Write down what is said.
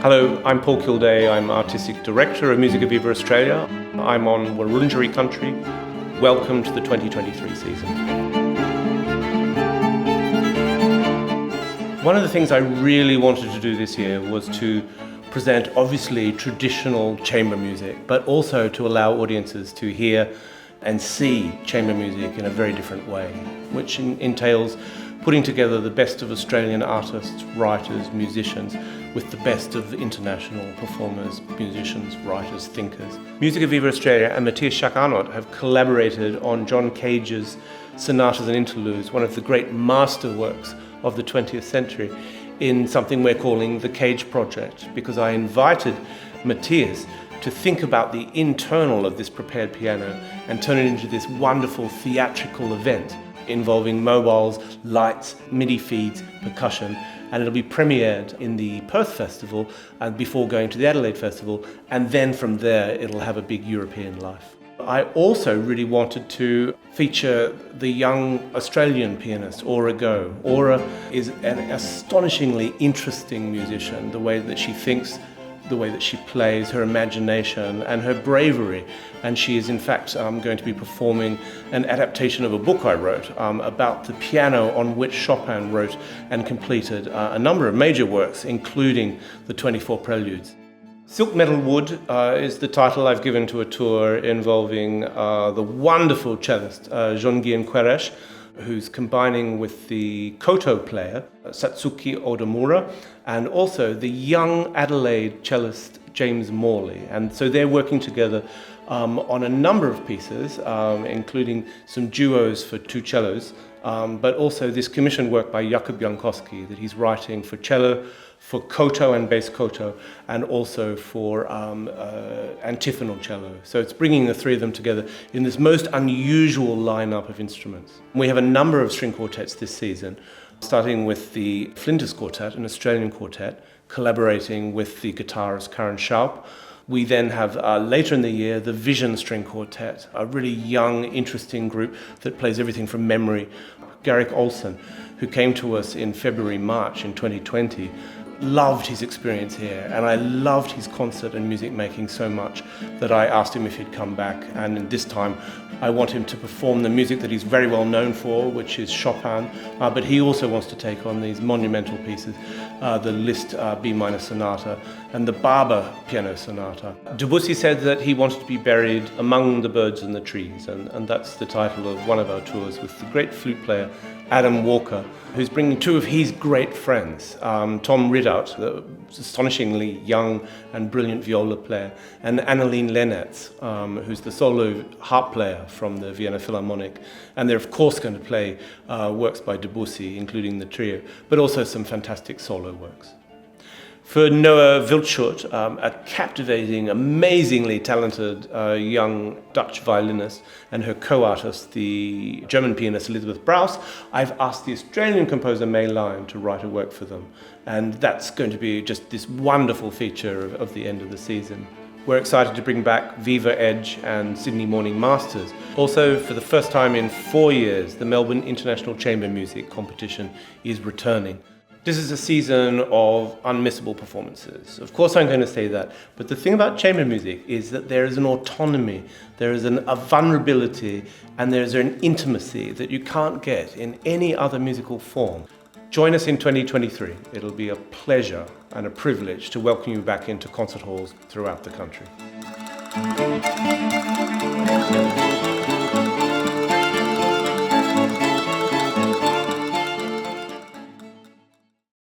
Hello, I'm Paul Kilday. I'm Artistic Director of Musica Viva Australia. I'm on Wurundjeri country. Welcome to the 2023 season. One of the things I really wanted to do this year was to present obviously traditional chamber music, but also to allow audiences to hear and see chamber music in a very different way, which entails putting together the best of Australian artists, writers, musicians, with the best of international performers, musicians, writers, thinkers. Musica Viva Australia and Matthias Schack-Arnott have collaborated on John Cage's Sonatas and Interludes, one of the great masterworks of the 20th century, in something we're calling the Cage Project, because I invited Matthias to think about the internal of this prepared piano and turn it into this wonderful theatrical event involving mobiles, lights, MIDI feeds, percussion, and it'll be premiered in the Perth Festival and before going to the Adelaide Festival, and then from there it'll have a big European life. I also really wanted to feature the young Australian pianist, Aura Go. Aura is an astonishingly interesting musician, the way that she thinks, the way that she plays, her imagination and her bravery. And she is in fact going to be performing an adaptation of a book I wrote about the piano on which Chopin wrote and completed a number of major works, including the 24 Preludes. Silk Metal Wood is the title I've given to a tour involving the wonderful cellist Jean-Guy Queresh, who's combining with the koto player Satsuki Odamura and also the young Adelaide cellist James Morley. And so they're working together on a number of pieces, including some duos for two cellos, but also this commissioned work by Jakub Jankowski that he's writing for cello, for koto and bass koto, and also for antiphonal cello. So it's bringing the three of them together in this most unusual lineup of instruments. We have a number of string quartets this season, starting with the Flinders Quartet, an Australian quartet, collaborating with the guitarist Karen Schaub. We then have later in the year the Vision String Quartet, a really young, interesting group that plays everything from memory. Garrick Olsen, who came to us in February, March in 2020, loved his experience here, and I loved his concert and music making so much that I asked him if he'd come back, and this time I want him to perform the music that he's very well known for, which is Chopin, but he also wants to take on these monumental pieces, the Liszt B minor sonata and the Barber piano sonata. Debussy said that he wanted to be buried among the birds and the trees, and that's the title of one of our tours with the great flute player Adam Walker, who's bringing two of his great friends, Tom Ridout, the astonishingly young and brilliant viola player, and Anneline Lennertz, who's the solo harp player from the Vienna Philharmonic. And they're of course going to play works by Debussy, including the trio, but also some fantastic solo works. For Noah Wildschut, a captivating, amazingly talented young Dutch violinist, and her co-artist, the German pianist Elizabeth Braus, I've asked the Australian composer May Lyon to write a work for them. And that's going to be just this wonderful feature of the end of the season. We're excited to bring back Viva Edge and Sydney Morning Masters. Also, for the first time in 4 years, the Melbourne International Chamber Music Competition is returning. This is a season of unmissable performances. Of course I'm going to say that, but the thing about chamber music is that there is an autonomy, there is a vulnerability, and there is an intimacy that you can't get in any other musical form. Join us in 2023. It'll be a pleasure and a privilege to welcome you back into concert halls throughout the country.